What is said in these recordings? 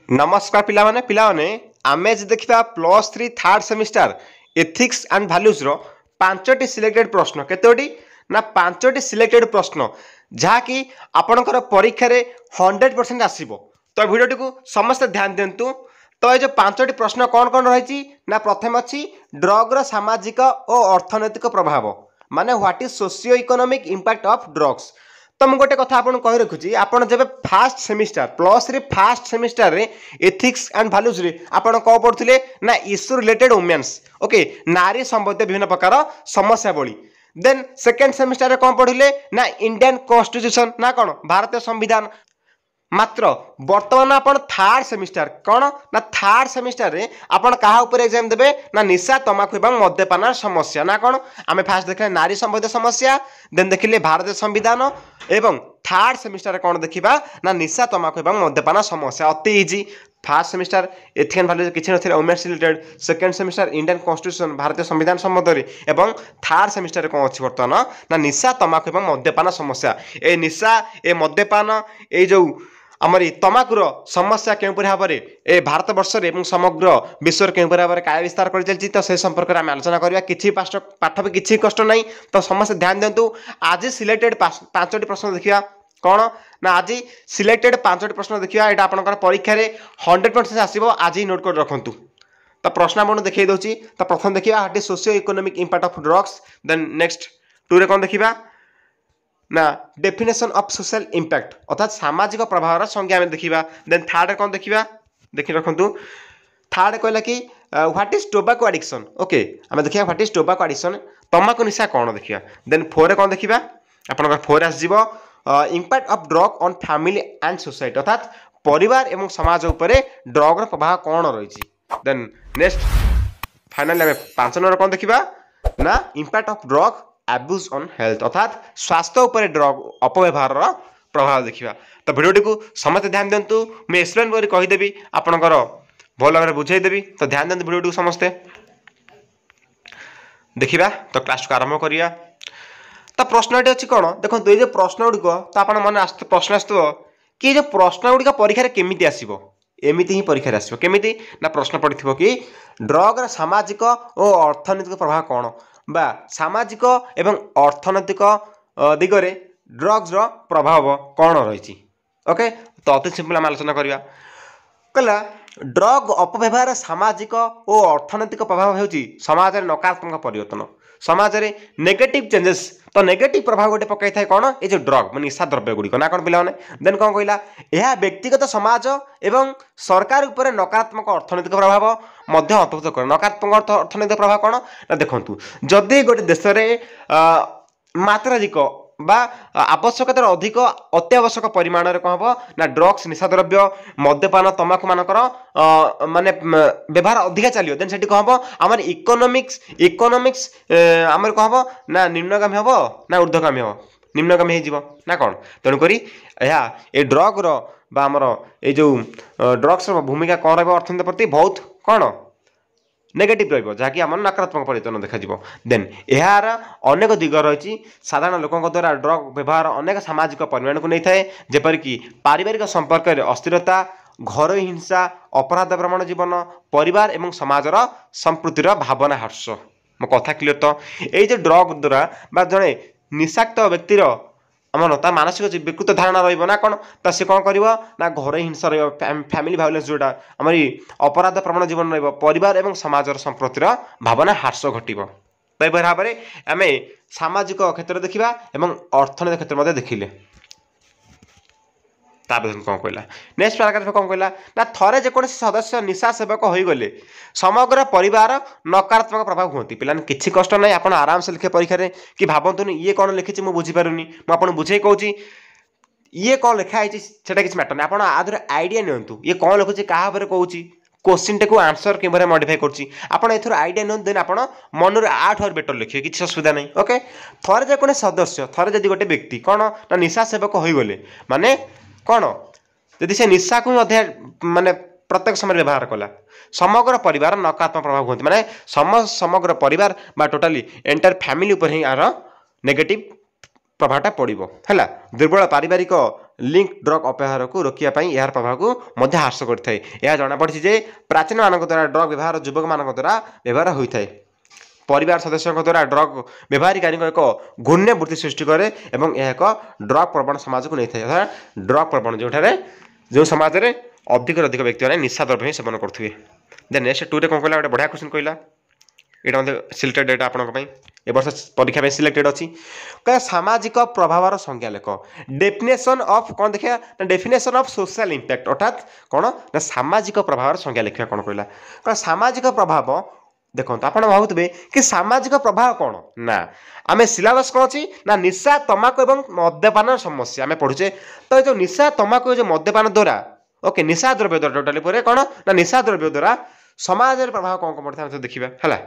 नमस्कार पिलाने पिलाने आमे जे देखिबा +3 third semester ethics and values रो पांचटी सिलेक्टेड प्रश्न केतोटी ना पांचटी सिलेक्टेड प्रश्न जहा कि आपनकर परीक्षा रे 100% आसीबो। तो वीडियो को समस्त ध्यान देंतु। तो ये जो पांचटी प्रश्न कौन कौन रही ना प्रथम अच्छी ड्रग रो सामाजिक और अर्थनैतिक प्रभाव माने what is socio economic impact of drugs. तो मुझे गोटे कथा आपको कही रखुची आप जब फास्ट सेमिस्टर +3 फास्ट सेमिस्टर रे एथिक्स एंड वैल्यूज रे आपण कौन पढ़ुले ना इश्यू रिलेटेड वुमेन्स ओके नारी संबंधित विभिन्न प्रकार समस्या बड़ी। देन सेकेंड सेमिस्टर रे कौन पढ़ुले ना इंडियन कॉन्स्टिट्यूशन ना कौन भारतीय संविधान। मात्र वर्तमान आपण थर्ड सेमिस्टर कौन ना थर्ड सेमिस्टर रे आपण कहा ऊपर एग्जाम देबे ना निशा तमाकू एवं मद्यपान समस्या ना कौन आमे फास्ट देखले नारी संबंधित समस्या देन देखिले भारतीय संविधान एवं थर्ड सेमिस्टर रे कौन देखिबा ना निशा तमाकू एवं मद्यपान समस्या। अति easy fast semester ethics and values किछि नथिले women's related second semester Indian constitution भारतीय संविधान संबंध रे एवं थर्ड सेमिस्टर रे कोन अछि वर्तमान ना निशा तमाकू एवं मद्यपान समस्या। ए निशा ए मद्यपान ए जो आमरी तमाकुर समस्या के भाव में ए भारत वर्ष में समग्र विश्व के भाव में काय विस्तार कर चलती तो से संपर्क में आलोचना करवा किसी पाठ भी किसी कष्ट नहीं। तो समस्त ध्यान दिंतु आज सिलेक्टेड पांचटी प्रश्न देखिया कौन ना आज सिलेक्टेड पांचटी प्रश्न देखिया एटा आपनकर परीक्षा रे 100% आसीबो आज ही नोट कर रखंतु। तो प्रश्न आपण देखै दोची तो प्रथम देखिया what is socio economic impact of drugs. Then next two रे कोन देखिबा ना डेफिनेशन ऑफ सोशल इंपैक्ट अर्थात सामाजिक प्रभाव संज्ञा में देखिबा। देन थर्ड कौन देखिबा देखि रखंतु थर्ड कहला कि what is tobacco addiction okay आमे देखिया व्हाट इज टोबैको एडिक्शन तंबाकू निशा कौन देखिया। देन 4 रे कौन देखिबा आपनकर 4 आस जीवो impact of drug on family and society अर्थात परिवार एवं समाज उपरे ड्रग रो प्रभाव कौन रही। देन नेक्स्ट फाइनली आमे 5 नंबर कौन देखिबा ना impact of drug abuse on health अर्थात स्वास्थ्य उपर ड्रग अपव्यवहार प्रभाव देखिबा। तो वीडियो को समस्त ध्यान दिंतु मैं एक्सप्लेन कर कहीदेवी आपनकर भल भाव बुझेदेवी। तो ध्यान दिंतु वीडियो को समस्ते देखिबा। तो क्लास को आरंभ करिया। तो प्रश्नटी अच्छी कौन देखो ये जो प्रश्न गुड़िक तो आप मन प्रश्न आसो कि जो प्रश्न गुड़िक परीक्षा केमी आसो एमती ही परीक्षा आसो केमी ना प्रश्न पड़ो कि ड्रग सामाजिक और अर्थनैतिक प्रभाव कौन बा सामाजिक एवं अर्थनैतिक दिगरे ड्रग्स रो प्रभाव कौन रही। ओके तो अति सिंपल आम आलोचना करवा कहला ड्रग अपव्यवहार सामाजिक और अर्थनैतिक प्रभाव होउची समाज रे नकारात्मक परिवर्तन समाज रे नेगेटिव चेंजेस। तो नेगेटिव प्रभाव गोटे पकई थाए कौन ये जो ड्रग मान निशा द्रव्य गुड़िक ना कौन पिलाने। देन कौन कहला यह व्यक्तिगत समाज एवं सरकार उपर नकारात्मक अर्थनैतिक प्रभाव मध्य अंतर्भुक्त कर। नकारात्मक अर्थनैतिक प्रभाव कौन ना देखु जदि गोटे देश में मात्राधिक बा आवश्यकतार अधिक अत्यावश्यक परिमाण में कौन हम ना ड्रग्स निशा द्रव्य मद्यपान तंबाकू मानकर माने व्यवहार अधिका चलियो देन सेठी कौन हम आम इकोनॉमिक्स आम कौन हम ना निम्नगामी हम ना ऊर्ध्वगामी हम निम्नगामी हो ना कौन। तेणुक ए ड्रग रमर ये जो ड्रग्स भूमिका कौन रहा अर्थनीति प्रति बहुत कौन नेगेटिव रही आम नकारात्मक परिवर्तन देखा। देन यार अनेक दिग रही साधारण लोकों द्वारा ड्रग व्यवहार अनेक सामाजिक परिमाण को नहीं थाए जेपरिक पारिवारिक संपर्क में अस्थिरता घर हिंसा अपराध भ्रमण जीवन परिवार एवं समाजर संस्कृतिर भावना ह्रास। मो कथा क्लियर। तो ये ड्रग द्वारा जड़े निशाक्त व्यक्तिर आमर ता मानसिक विकृत धारणा रहा कौन तो सी कौन कर ना घर हिंसा फैमिली भायोलेंस जोटा आमरी अपराध प्रवण जीवन परिवार एवं समाजर संप्रतिर भावना ह्रास घटव। तो भाव में आम सामाजिक क्षेत्र देखा एवं अर्थनैतिक क्षेत्र देखिले। कौन कहला नेक्स्ट पैराग्राफ कौन कहला ना थरे जेकोसी सदस्य निशा सेवक हो गले समग्र परिवार नकारात्मक प्रभाव होती। पिलाने किसी कष्ट ना आप आराम से लिखे परीक्षा रे कि भावतुनि ये कौन लिखी मुझे बुझीपारूनी मुझे बुझे कहूँ ये कौन लिखाई से किसी मैटर नहीं। आप आइडिया नियंतु ये कौन लिखुची क्या कहूँ क्वेश्चन टे को आंसर कि मॉडिफाई कर आइडिया नि देन आप मन आठ और बेटर लिखिए किसी असुविधा नहीं। ओके थरे जेकोसी सदस्य थरे जदि गोटे व्यक्ति कौन ना निशा सेवक हो गले माने कौन यदि से निशा को माने प्रत्येक समय व्यवहार कला समग्र परिवार नकारात्मक प्रभाव होती माने समग्र परिवार बा टोटाली एंटायर फैमिली उपर ही यार नेगेटिव प्रभावटा पड़ो है। दुर्बल पारिवारिक लिंक ड्रग अपव्यवहार को रोकने यार प्रभाव को ह्रास करता है। यह जमापड़ी जे प्राचीन मान द्वारा ड्रग व्यवहार युवक मान द्वारा व्यवहार होता है। परिवार सदस्यों द्वारा ड्रग व्यवहारिकारी एक घूर्ण्य वृत्ति सृष्टि करे और यह एक ड्रग प्रवण समाज को नहीं था। अर्थात ड्रग प्रवण जो समाज में अधिक व्यक्ति मैंने निशा द्रव्य सेवन करुवे। देन नेक्स्ट 2 रे कौन कहला गोटे बढ़िया क्वेश्चन कहला यहाँ मतलब सिलेक्टेड डेटा आपंप ए वर्ष परीक्षा सिलेक्टेड अच्छी क्या सामाजिक प्रभावर संज्ञा लेख डेफिनेशन ऑफ कौन देखिए डेफिनेशन ऑफ सोशल इंपैक्ट अर्थात कौन ना सामाजिक प्रभावर संज्ञा लिखा कौन कहला सामाजिक प्रभाव देखो आप भावुवे कि सामाजिक प्रभाव कौन ना आम सिलेबस कौन अच्छी ना निशा तमाकू और मद्यपान समस्या आम पढ़ुचे। तो जो निशा तमाकू जो मद्यपान द्वारा ओके निशा द्रव्य द्वारा टोटाली कौन ना निशा द्रव्य द्वारा समाज प्रभाव कौन कौन पड़ता है देखा है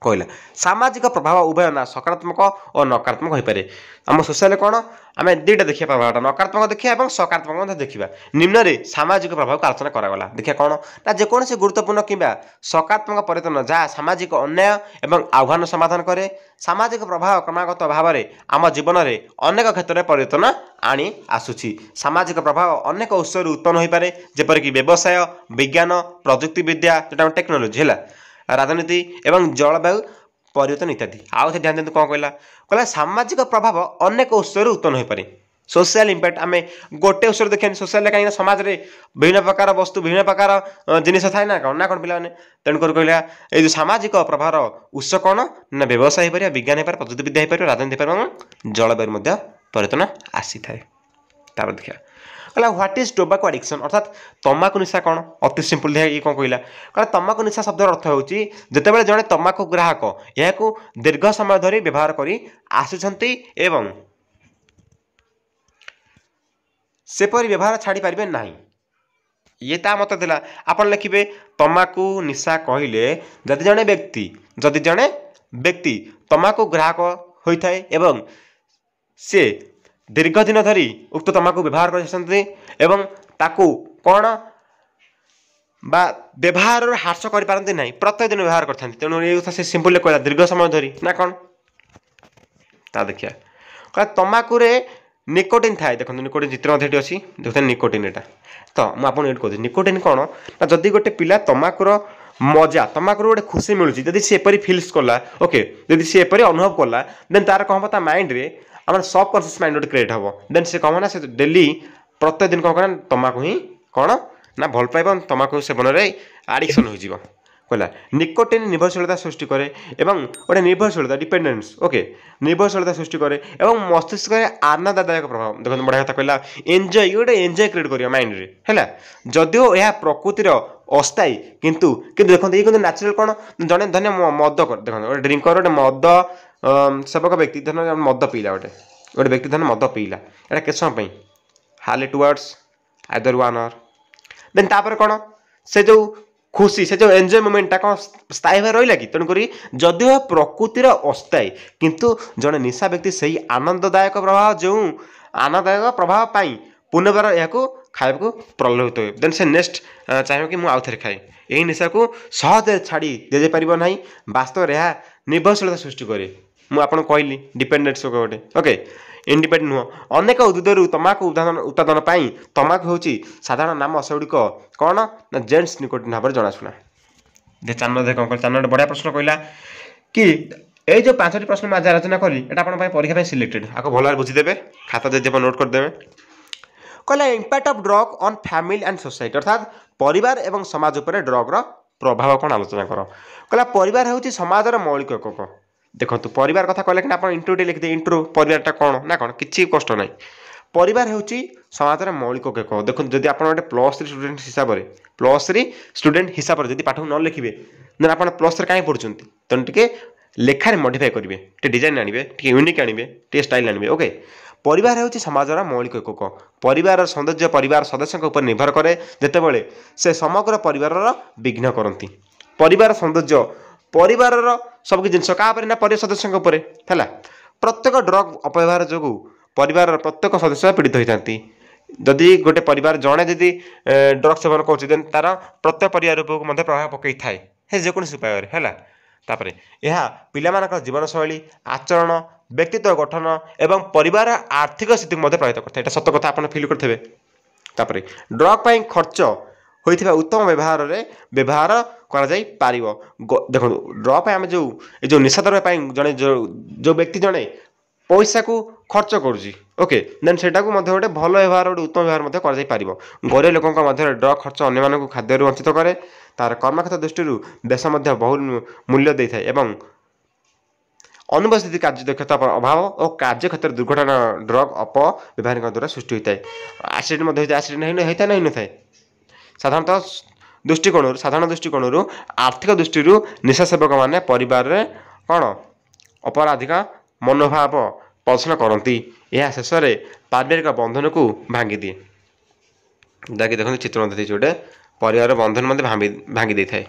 कहला सामाजिक प्रभाव उभय ना सकारात्मक और नकारात्मक हो पारे। आम सोशल कौन आम दुईटा देखिए प्रभाव नकारात्मक देखिए और सकारात्मक देखा निम्न रे सामाजिक प्रभाव को आलोचना करागला देखिए कौन ना जेकोसी गुरुत्वपूर्ण कि सकारात्मक परिवर्तन जहाँ सामाजिक अन्याय और आह्वान समाधान करे सामाजिक प्रभाव क्रमागत भाव में आम जीवन में अनेक क्षेत्र में परिवर्तन आनी आसुची। सामाजिक प्रभाव अनेक उत्स उत्पन्न हो पारे जेपरिक व्यवसाय विज्ञान प्रजुक्तिविद्या जो टेक्नोलोजी है राजनीति एवं जलवायु परिवर्तन इत्यादि। आउ ध्यान देते कौन कहला सामाजिक प्रभाव अनेक उत्स उत्पन्न हो पारे। सोशल इंपैक्ट आम गोटे उत्सव देखा सोशल कहीं समाज में विभिन्न प्रकार वस्तु विभिन्न प्रकार जिनिस थाए ना कौन पे तेणुकर कहला ये सामाजिक प्रभाव उत्स कौन ना व्यवसाय हो पारे विज्ञान हो पारे प्रजुक्तिविद्या हो पारे राजनीति हो पारे जलवायु परिवर्तन आसी थाए। तापर देखा कहला व्हाट इज टोबाको एडिक्शन अर्थात तंबाकू निशा कौन अति सिंपल देखा ये कौन कहला तंबाकू निशा शब्द अर्थ होची जेतेबेले जड़े तंबाकू ग्राहक यह दीर्घ समय धरी व्यवहार करी आसुछंती एवं सेपरी व्यवहार छाड़ी पारिबे नहीं ये ता मत दिला आपन लिखिबे तंबाकू निशा कहले जदि जड़े व्यक्ति तंबाकू ग्राहक होता है एवं से दीर्घ दिन धरी उक्त तंबाकू व्यवहार कर कौन बा व्यवहार ह्रास कर पारती ना प्रत्येक दिन व्यवहार करते तेणु ये से सिंपल कहला दीर्घ समय धरी ना कौन ता देखिए कह तंबाकू निकोटिन थाए देखो निकोटिन चित्र अच्छी देखते निकोटिन एटा तो मुझे कहूँ निकोटिन कौन ना जदि गोटे पिला तंबाकूर मजा तंबाकूर गोटे खुशी मिलूँ जदि सी एपरी फिल्स कला ओके जदि सी एपरी अनुभव कला देन तार कौन हम माइंड रे आम सबकनसीयस माइंड गोटे क्रिएट हम देन से कौन ना से डेली प्रत्येक दिन कौन तंबाकू ही कौन ना भल पाइब तंबाकू सेवन में आडिक्शन हो कहला निकोटिन निर्भरशीलता सृष्टि करे एवं गोटे निर्भरशीलता डिपेंडेंस ओके निर्भरशीलता सृष्टि करे एवं मस्तिष्क में आनंददायक प्रभाव देखो बढ़िया कथा कहला एंजॉय गोटे एंजॉय क्रिएट कर माइंड रे है जदिओ यह प्रकृतिर अस्थायी किंतु देखो ये नेचुरल कौन जड़े धन्य मद कर देखो गोटे ड्रिंकर गोटे मद सेवक व्यक्ति धन मद पीला गोटे व्यक्ति धन मद पीला यहाँ के समय हार्ली 2 आवर्स आइदर 1 आवर देन तापर कौन से जो खुशी से जो एंजॉय मोमेंटा कौन स्थायी भाव रहा कि तेणुक जदिओ प्रकृतिर अस्थायी किंतु जड़े निशा व्यक्ति से आनंददायक प्रभाव जो आनंददायक प्रभाव पाई पुनर्बार यह खाया को प्रलोभित हुए देन से नेक्स्ट चाहिए कि मुझे आउ थे खाए यही निशा को सहज छाड़ी दि जापर ना वास्तव यह निर्भरशीलता सृष्टि करे मुझे कहली डिपेंडेंस गोटे ओके इंडिपेंडेंट नुह अनेक उद्भिद तंबाकू उत्पादन पर तंबाकू हूँ साधारण नाम सेगुड़िक कौन ना जेंट्स निकोटिन भाव में जनाशुना। चार कौन चार बढ़िया प्रश्न कहला कि ये जो 5टी प्रश्न मैं आज आलोचना करी यहाँ आप परीक्षा सिलेक्टेड आपको भल बुझीदे खाता जब नोट करदे कहला impact of drug on family and society अर्थात परिवार एवं समाज उपर ड्रग्र प्रभाव कौन आलोचना कर कहला परिवार हूँ समाजर मौलिक एकक देखो परिवार कथा कहले कि आप इंट्रो टे लिखिदे इंट्रो परिवारटा कौन ना कौन किसी कष्ट ना परिवार हूँ समाज मौलिक एकक देखो जब आप +3 स्टूडेंट हिसाब से +3 स्टूडेंट हिसाब से पाठ न लिखे देन आप +3 कहीं पढ़ुं तेणु टे लेखार मॉडिफाई करेंगे टे डिजाइन आने यूनिक आने टे स्टाइल आने ओके परिवार हूँ समाजर मौलिक एकक परिवार सौंदर्य परिवार सदस्यों उपर निर्भर करे जितेबाला से समग्र परिवार विघ्न करती परिवार सौंदर्य परिवार सब जिनस क्या ना परिवार सदस्यों उपर है प्रत्येक ड्रग अपव्यवहार जो परिवार प्रत्येक सदस्य पीड़ित होती जदि गोटे परिवार जड़े जदि ड्रग सेवन कर तार प्रत्येक परिवार उपयोग प्रभाव पकई थाए जेकोसी उपाय है तापर यह पिलामानक जीवनशैली आचरण व्यक्तित्व गठन एवं परिवार आर्थिक स्थिति को प्रभावित करता है। सत कथा आप फिल करेंगे। तापर ड्रग पर खर्च होता उत्तम व्यवहार व्यवहार कर देखो ड्रग आम जो निशा द्रव्य जड़े जो व्यक्ति जड़े पैसा को खर्च करुँची ओके देन सेटा को गोटे भल व्यवहार गोटे उत्तम व्यवहार कर गरीब लोकों ड्रग खर्च अन्य खाद्य वंचित करे तार कर्मक्षेत्र दृष्टि देश बहुत मूल्य दे था एवं अनुपस्थित कार्य दक्षता अभाव और कार्य क्षेत्र दुर्घटना ड्रग अपव्यवहारिक द्वारा सृष्टि होता है। एक्सीडेंट एक्सीडेंट होता है ना साधारणतः साधारण दृष्टिकोण आर्थिक दृष्टि निशा सेवक मैंने परिवार में कौन अपराधिक मनोभाव प्रदर्शन करती यह शेष में पारिवारिक बंधन को भांगी दिए जहाँकि देखते चित्र देखिए गोटे परिवार बंधन मत भांगी दे थाए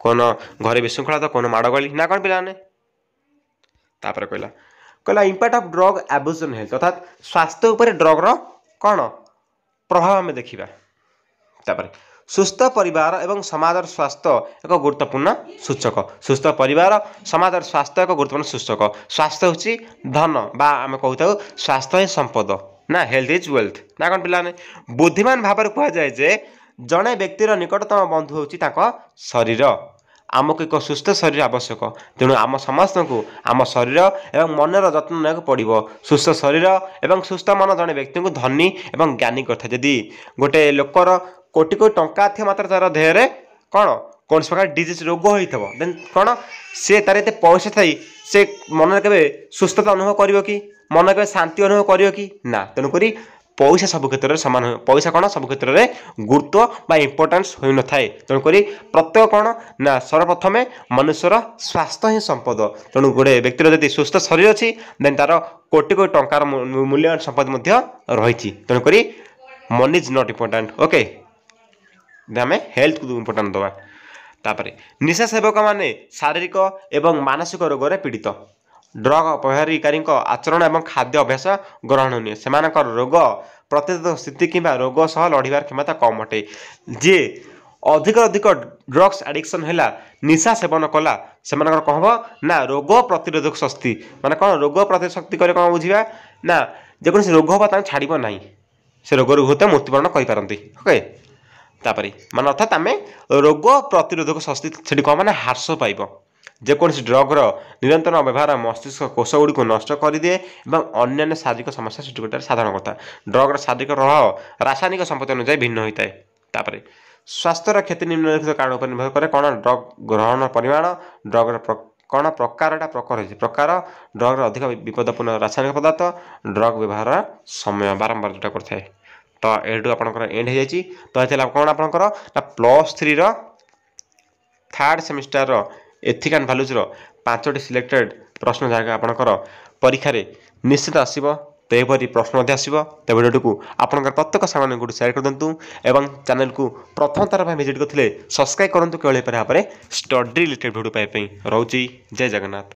कौन घरे विशृंखला तो कौन माड़ गली ना कौन पिलाने तापर कहला impact of drug abuse on health अर्थात स्वास्थ्य उपर ड्रग रो कौन प्रभाव आम देखा तापर सुस्थ परिवार एवं समाज स्वास्थ्य एक गुरुत्वपूर्ण सूचक सुस्थ परिवार समाज स्वास्थ्य एक गुरुत्वपूर्ण सूचक स्वास्थ्य हूँ धन बा आम कहता स्वास्थ्य ही संपद ना हेल्थ इज वेल्थ ना कौन पिलाने बुद्धिमान भाव कहुए जे जड़े व्यक्तिर निकटतम बंधु हूँ शरीर आमको एक सुस्थ शरीर आवश्यक तेणु आम समस्त को आम शरीर एवं मनर जत्न ना पड़ो सुस्थ शरीर एवं सुस्थ मन जड़े व्यक्ति को धनी एवं ज्ञानी करता जदि गोटे लोकर कोटी कोटी टंका थी मात्र तार देह कौन कौन प्रकार डिजीज रोग होता देन कौन सी तार एत पैसा थी से मन के सुस्थता अनुभव कर कि मन के शांति अनुभव कर कि ना तेणुक पैसा सब क्षेत्र में सामान पैसा कौन सब क्षेत्र में गुरुत्व बा इम्पोर्टान्स हो न थाए तेणुक प्रत्येक कौन ना सर्वप्रथम मनुष्यर स्वास्थ्य ही संपद तेणु गोटे व्यक्तिर जब सुस्थ शरीर अच्छी देन तार कोटी कोटी टंकार मूल्यवान संपद रही तेणुक money is not important okay आम हेल्थ को इम्पोर्टाट दवा तापर निशा सेवक माने शारीरिक एवं मानसिक रोग पीड़ित ड्रग अपहारकारी आचरण एवं खाद्य अभ्यास ग्रहणनीय से रोग प्रतिरोधक स्थिति कि रोग सह लड़ार क्षमता कम अटे जे अधिक अधिक ड्रग्स एडिक्शन है निशा सेवन कला से कह ना रोग प्रतिरोधक शक्ति माने कौन रोग प्रतिरोधक शक्ति कौन बुझा ना जेकोसी रोग हम छाड़ ना से रोग होते मृत्युवरण करपारती ओके तापर मान अर्थात आम रोग प्रतिरोधक शक्ति से कह मैंने ह्रास पाइब जेकोसी ड्रग्र निरंतर व्यवहार मस्तिष्क कोष गुड़ी को नष्ट करदिए और अन्य शारीरिक समस्या सृष्टि करता है साधारण कथा ड्रग्र शारीरिक प्रभाव रासायनिक संपत्ति अनुसार भिन्न होता है तापर स्वास्थ्यर क्षति निम्नलिखित कारण पर निर्भर करे कौन ड्रग ग्रहण परिमाण ड्रग्र कौन प्रकारटा प्रकार ड्रग्र अधिक विपदपूर्ण रासायनिक पदार्थ ड्रग व्यवहार समय बारंबार जोटा करता है तो यू आपंकर एंड हो जाए तो कौन आपंकर +3 third semester ethic and values 5टी सिलेक्टेड प्रश्न जहाँ आपंकर परीक्षा निश्चित आसो तो यहपरी प्रश्न आसो तो भिडियो को आपंकर प्रत्येक सांग सेयार कर दिंतु एवं चैनल को प्रथम थर विजिट करते सब्सक्राइब करूँ केवल भाव में स्टडी रिलेटेड भिडियो पाइप रोचे जय जगन्नाथ।